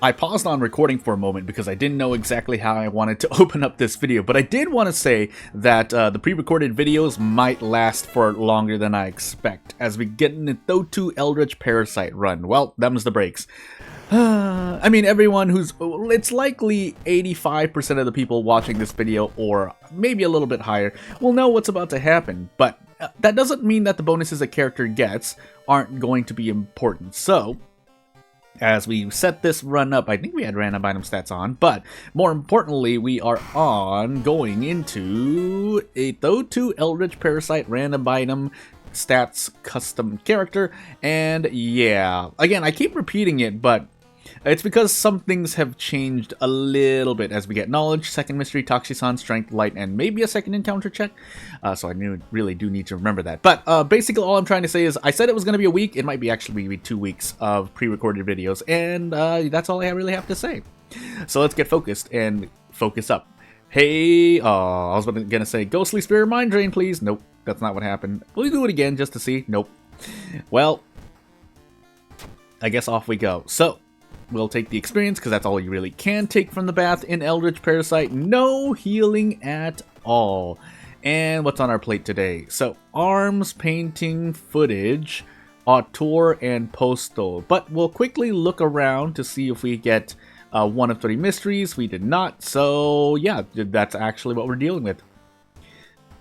I paused on recording for a moment because I didn't know exactly how I wanted to open up this video, but I did want to say that the pre-recorded videos might last for longer than I expect as we get in the Thotu Eldritch Parasite run. Well, them's the breaks. I mean, everyone it's likely 85% of the people watching this video, or maybe a little bit higher, will know what's about to happen, but that doesn't mean that the bonuses a character gets aren't going to be important. So, as we set this run up, I think we had random item stats on, but more importantly, we are going into a Thotu Eldritch Parasite random item stats custom character, and yeah, again, I keep repeating it, but it's because some things have changed a little bit as we get knowledge, second mystery, Toxicon, strength, light, and maybe a second encounter check. So I really do need to remember that. But basically all I'm trying to say is I said it was going to be a week. It might be actually be 2 weeks of pre-recorded videos. And that's all I really have to say. So let's get focused and focus up. Hey, I was going to say Ghostly Spirit Mind Drain, please. Nope, that's not what happened. Will you do it again just to see? Nope. Well, I guess off we go. So, we'll take the experience, because that's all you really can take from the bath in Eldritch Parasite. No healing at all. And what's on our plate today? So, arms, painting, footage, auteur, and postal. But we'll quickly look around to see if we get 1 of 3 mysteries. We did not. So, yeah, that's actually what we're dealing with.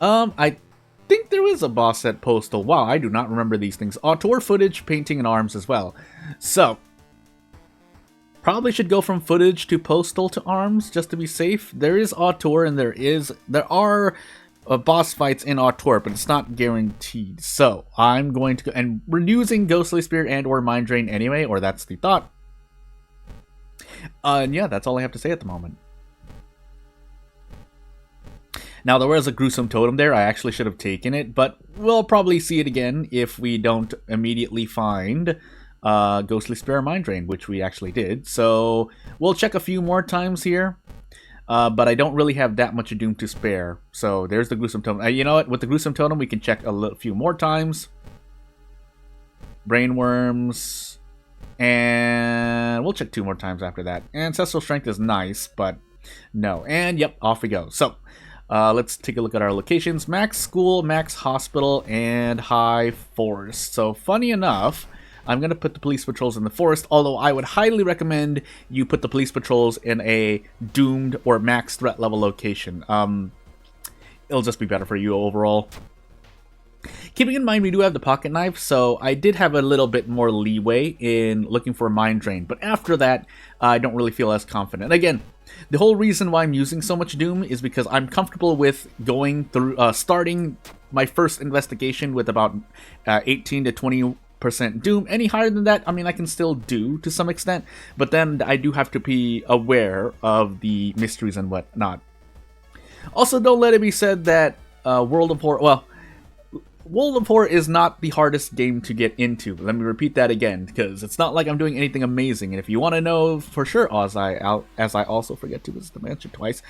I think there is a boss at postal. Wow, I do not remember these things. Auteur, footage, painting, and arms as well. So, probably should go from footage to postal to arms just to be safe. There is auteur and there are boss fights in auteur, but it's not guaranteed. So I'm going to go, and we're using Ghostly Spirit and or Mind Drain anyway, or that's the thought. And yeah, that's all I have to say at the moment. Now, there was a gruesome totem there. I actually should have taken it, but we'll probably see it again if we don't immediately find Ghostly Spirit Mind Drain, which we actually did. So we'll check a few more times here, but I don't really have that much Doom to spare. So there's the gruesome totem. You know what? With the gruesome totem, we can check a few more times. Brainworms, and we'll check 2 more times after that. Ancestral Strength is nice, but no. And yep, off we go. So let's take a look at our locations: Max School, Max Hospital, and High Forest. So funny enough, I'm going to put the police patrols in the forest, although I would highly recommend you put the police patrols in a doomed or max threat level location. It'll just be better for you overall. Keeping in mind we do have the pocket knife, so I did have a little bit more leeway in looking for a Mind Drain, but after that, I don't really feel as confident. Again, the whole reason why I'm using so much Doom is because I'm comfortable with going through, starting my first investigation with about 18 to 20% Doom. Any higher than that, I mean, I can still do to some extent, but then I do have to be aware of the mysteries and whatnot. Also, don't let it be said that World of Horror is not the hardest game to get into. Let me repeat that again, because it's not like I'm doing anything amazing. And if you want to know for sure, as I also forget to visit the mansion twice,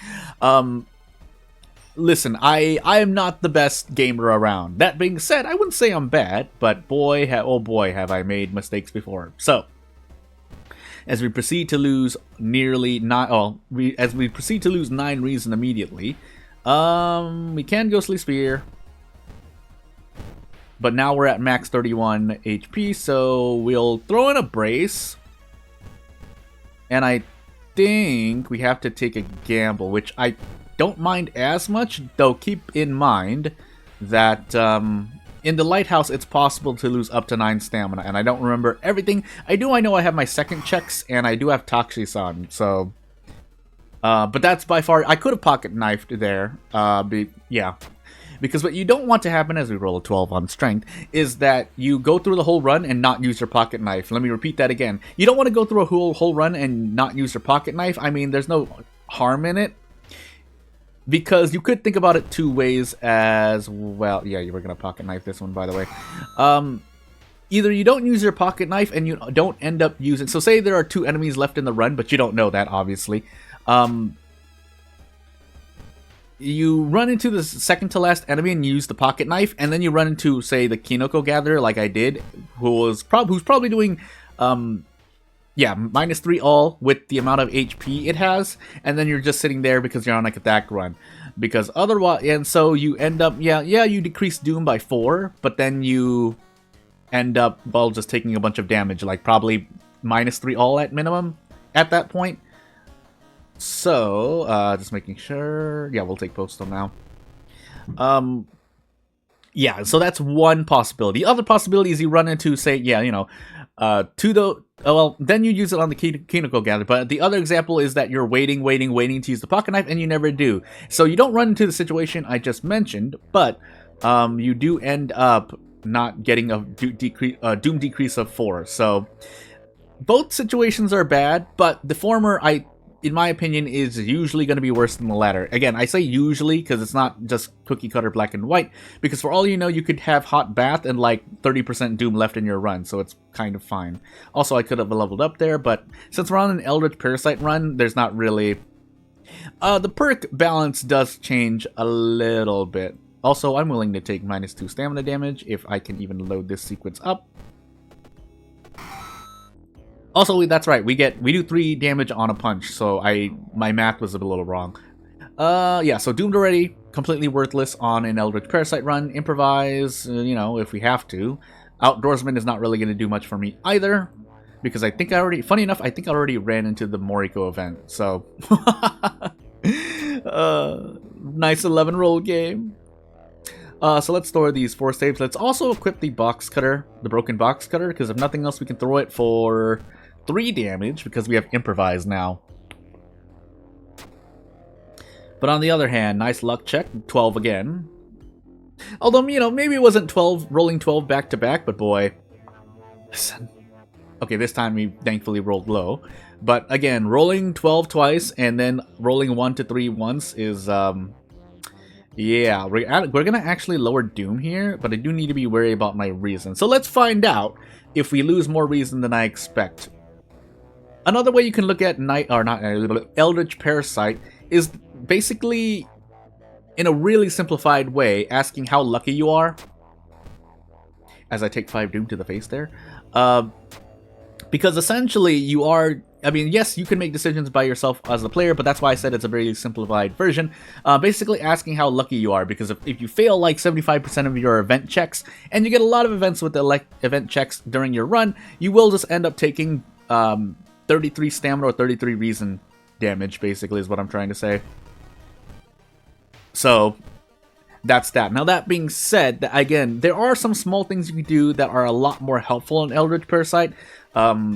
listen, I am not the best gamer around. That being said, I wouldn't say I'm bad, but oh boy, have I made mistakes before. So, as we proceed to lose nearly 9 reason immediately, we can Ghostly Spear, but now we're at max 31 HP, so we'll throw in a brace, and I think we have to take a gamble, which I don't mind as much, though keep in mind that in the lighthouse it's possible to lose up to 9 stamina, and I don't remember everything. I know I have my second checks, and I do have Toxicon, so but that's by far, I could have pocket knifed there, yeah, because what you don't want to happen, as we roll a 12 on strength, is that you go through the whole run and not use your pocket knife. Let me repeat that again. You don't want to go through a whole run and not use your pocket knife. I mean, there's no harm in it, because you could think about it 2 ways as well. Yeah, you were going to pocket knife this one, by the way. Either you don't use your pocket knife and you don't end up using... So say there are 2 enemies left in the run, but you don't know that, obviously. You run into the second to last enemy and use the pocket knife, and then you run into, say, the Kinoko Gatherer, like I did, who's probably doing yeah, -3 all with the amount of HP it has, and then you're just sitting there because you're on like a attack run. Because otherwise, and so you end up, yeah, you decrease Doom by 4, but then you end up, well, just taking a bunch of damage, like probably -3 all at minimum at that point. So, just making sure, yeah, we'll take Postal now. Yeah, so that's one possibility. The other possibility is you run into, say, yeah, you know, well, then you use it on the Kinoko Gather, but the other example is that you're waiting to use the pocket knife, and you never do. So you don't run into the situation I just mentioned, but you do end up not getting a Doom decrease of 4. So both situations are bad, but the former, in my opinion, is usually going to be worse than the latter. Again, I say usually because it's not just cookie cutter black and white, because for all you know, you could have Hot Bath and like 30% Doom left in your run, so it's kind of fine. Also, I could have leveled up there, but since we're on an Eldritch Parasite run, there's not really... the perk balance does change a little bit. Also, I'm willing to take -2 stamina damage if I can even load this sequence up. Also, that's right, we do 3 damage on a punch, so my math was a little wrong. Yeah, so Doomed already, completely worthless on an Eldritch Parasite run. Improvise, you know, if we have to. Outdoorsman is not really going to do much for me either, because I think funny enough, I think I already ran into the Moriko event, so... nice 11 roll game. So let's store these 4 saves. Let's also equip the box cutter, the broken box cutter, because if nothing else, we can throw it for 3 damage because we have improvise now. But on the other hand, nice luck check, 12 again. Although, you know, maybe it wasn't 12, rolling 12 back to back, but boy. Okay, this time we thankfully rolled low. But again, rolling 12 twice and then rolling 1 to 3 once is, yeah, we're gonna actually lower Doom here, but I do need to be wary about my reason. So let's find out if we lose more reason than I expect. Another way you can look at Eldritch Parasite is basically, in a really simplified way, asking how lucky you are. As I take 5 Doom to the face there. Because essentially you are... I mean, yes, you can make decisions by yourself as a player, but that's why I said it's a very simplified version. Basically asking how lucky you are, because if you fail like 75% of your event checks, and you get a lot of events with the event checks during your run, you will just end up taking 33 stamina or 33 reason damage, basically, is what I'm trying to say. So... that's that. Now, that being said, again, there are some small things you can do that are a lot more helpful in Eldritch Parasite,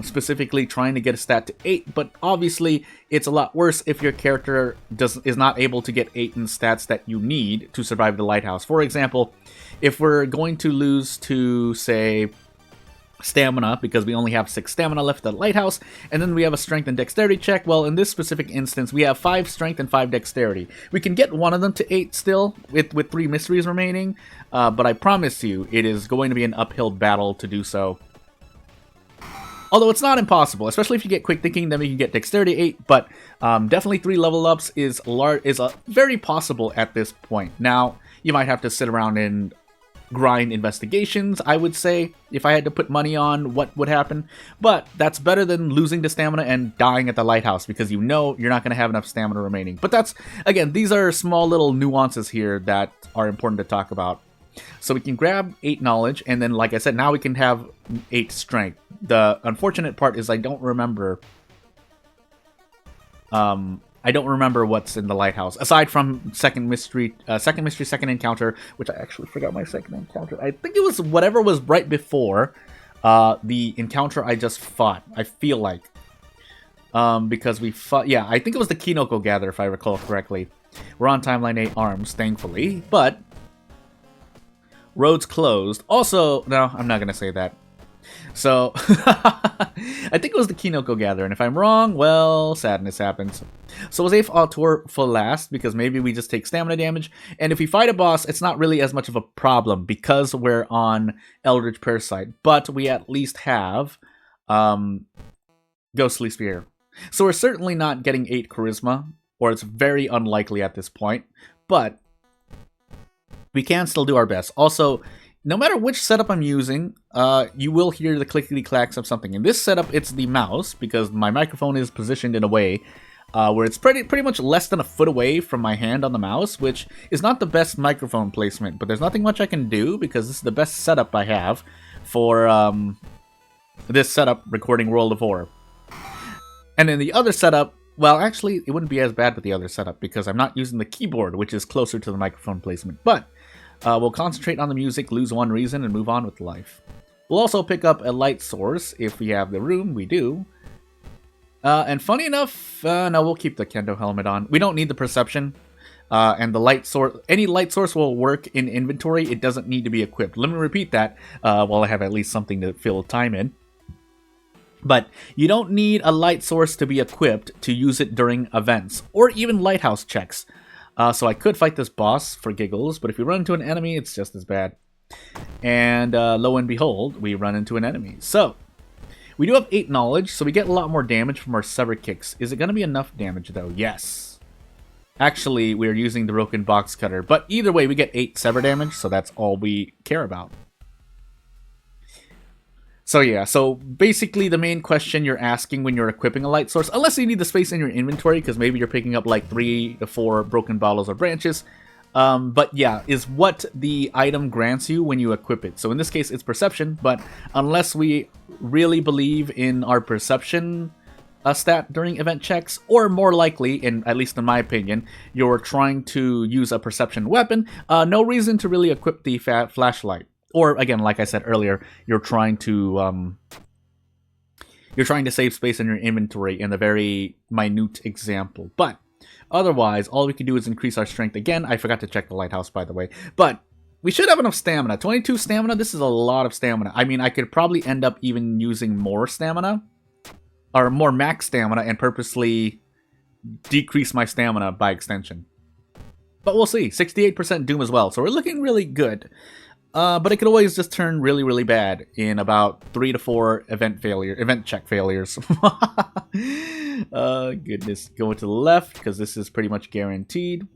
specifically trying to get a stat to 8, but obviously it's a lot worse if your character is not able to get 8 in stats that you need to survive the lighthouse. For example, if we're going to lose to, say, stamina, because we only have 6 stamina left at the lighthouse, and then we have a strength and dexterity check. Well, in this specific instance, we have 5 strength and 5 dexterity. We can get one of them to 8 still, with 3 mysteries remaining, but I promise you, it is going to be an uphill battle to do so. Although it's not impossible, especially if you get quick thinking, then we can get dexterity 8, but definitely 3 level ups is very possible at this point. Now, you might have to sit around and grind investigations, I would say, if I had to put money on what would happen, but that's better than losing to stamina and dying at the lighthouse, because you know you're not going to have enough stamina remaining. But that's, again, these are small little nuances here that are important to talk about. So we can grab 8 knowledge, and then, like I said, now we can have 8 strength. The unfortunate part is I don't remember what's in the lighthouse, aside from second mystery, second encounter, which I actually forgot my second encounter. I think it was whatever was right before the encounter I just fought, I feel like. Because we fought, yeah, I think it was the Kinoko Gather, if I recall correctly. We're on Timeline 8 arms, thankfully, but roads closed. Also, no, I'm not going to say that. So, I think it was the Kinoko Gather, and if I'm wrong, well, sadness happens. So we'll save Auteur for last, because maybe we just take stamina damage, and if we fight a boss, it's not really as much of a problem, because we're on Eldritch Parasite, but we at least have Ghostly Spear. So we're certainly not getting 8 Charisma, or it's very unlikely at this point, but we can still do our best. Also, no matter which setup I'm using, you will hear the clickety-clacks of something. In this setup, it's the mouse, because my microphone is positioned in a way where it's pretty much less than a foot away from my hand on the mouse, which is not the best microphone placement, but there's nothing much I can do, because this is the best setup I have for this setup recording World of War. And then the other setup, well, actually, it wouldn't be as bad with the other setup, because I'm not using the keyboard, which is closer to the microphone placement, but we'll concentrate on the music, lose one reason, and move on with life. We'll also pick up a light source if we have the room. We do. And funny enough, no, we'll keep the Kendo helmet on. We don't need the perception. And the light source, any light source will work in inventory. It doesn't need to be equipped. Let me repeat that while I have at least something to fill time in. But you don't need a light source to be equipped to use it during events or even lighthouse checks. So I could fight this boss for giggles, but if we run into an enemy, it's just as bad. And lo and behold, we run into an enemy. So, we do have 8 knowledge, so we get a lot more damage from our sever kicks. Is it going to be enough damage, though? Yes. Actually, we're using the broken box cutter. But either way, we get 8 sever damage, so that's all we care about. So yeah, so basically the main question you're asking when you're equipping a light source, unless you need the space in your inventory, because maybe you're picking up like 3 to 4 broken bottles or branches, but yeah, is what the item grants you when you equip it. So in this case, it's perception, but unless we really believe in our perception stat during event checks, or more likely, at least in my opinion, you're trying to use a perception weapon, no reason to really equip the flashlight. Or again, like I said earlier, you're trying to save space in your inventory in a very minute example. But otherwise, all we can do is increase our strength. Again, I forgot to check the lighthouse, by the way. But we should have enough stamina. 22 stamina, this is a lot of stamina. I mean, I could probably end up even using more stamina, or more max stamina, and purposely decrease my stamina by extension. But we'll see. 68% Doom as well, so we're looking really good. But it could always just turn really, really bad in about 3 to 4 event check failures. Goodness. Go to the left, because this is pretty much guaranteed.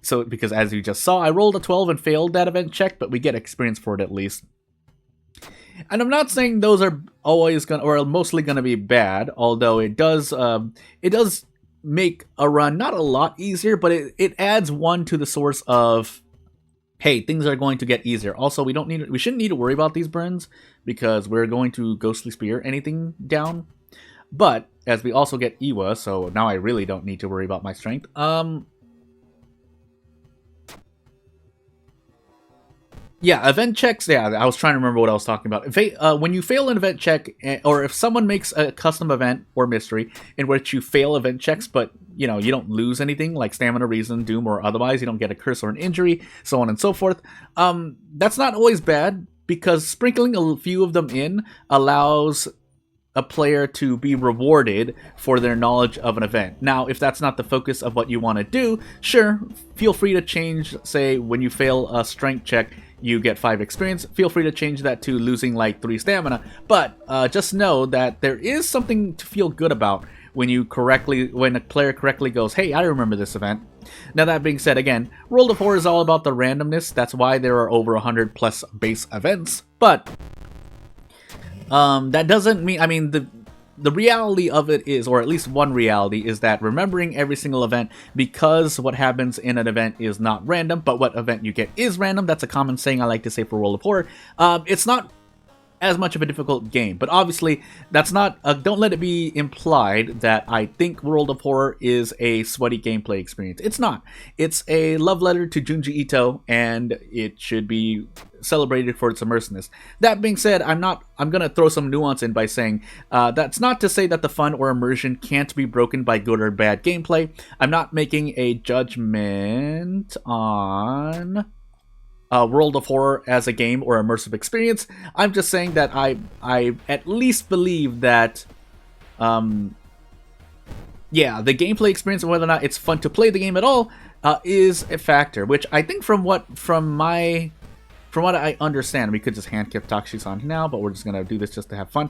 So, because as you just saw, I rolled a 12 and failed that event check, but we get experience for it at least. And I'm not saying those are always gonna, or mostly gonna be bad, although it does make a run not a lot easier, but it adds one to the source of, hey, things are going to get easier. Also, we shouldn't need to worry about these burns, because we're going to Ghostly Spear anything down. But, as we also get Iwa, so now I really don't need to worry about my strength. Yeah, event checks, yeah, I was trying to remember what I was talking about. When you fail an event check, or if someone makes a custom event or mystery in which you fail event checks, but, you know, you don't lose anything, like stamina, reason, doom, or otherwise, you don't get a curse or an injury, so on and so forth, that's not always bad, because sprinkling a few of them in allows a player to be rewarded for their knowledge of an event. Now, if that's not the focus of what you want to do, sure, feel free to change, say, when you fail a strength check, you get 5 experience. Feel free to change that to losing like 3 stamina. But just know that there is something to feel good about when a player correctly goes, hey, I remember this event. Now that being said, again, World of War is all about the randomness. That's why there are over 100 plus base events. But that doesn't mean, I mean, the reality of it is, or at least one reality, is that remembering every single event, because what happens in an event is not random, but what event you get is random. That's a common saying I like to say for World of Horror. It's not as much of a difficult game, but obviously that's not, don't let it be implied that I think World of Horror is a sweaty gameplay experience. It's not. It's a love letter to Junji Ito, and it should be celebrated for its immersiveness. That being said, I'm gonna throw some nuance in by saying that's not to say that the fun or immersion can't be broken by good or bad gameplay. I'm not making a judgment on World of Horror as a game or immersive experience. I'm just saying that I at least believe that yeah, the gameplay experience and whether or not it's fun to play the game at all is a factor, which I think from what I understand, we could just hand Kip Takshi's on now, but we're just gonna do this just to have fun.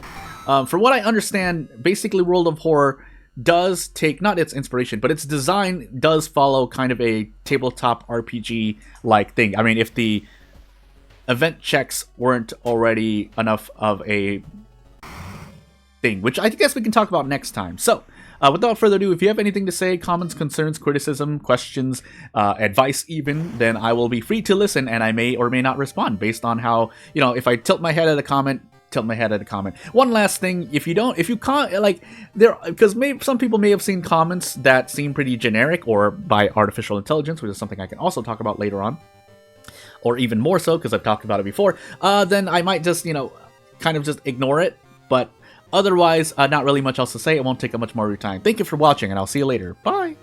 From what I understand, basically World of Horror does take, not its inspiration, but its design does follow kind of a tabletop RPG like thing. I mean, if the event checks weren't already enough of a thing, which I guess we can talk about next time. So, without further ado, if you have anything to say, comments, concerns, criticism, questions, advice even, then I will be free to listen, and I may or may not respond based on how, you know, if I tilt my head at a comment, One last thing, if you can't, like, because some people may have seen comments that seem pretty generic or by artificial intelligence, which is something I can also talk about later on, or even more so, because I've talked about it before, then I might just, you know, kind of just ignore it, but otherwise, not really much else to say. It won't take up much more of your time. Thank you for watching, and I'll see you later. Bye!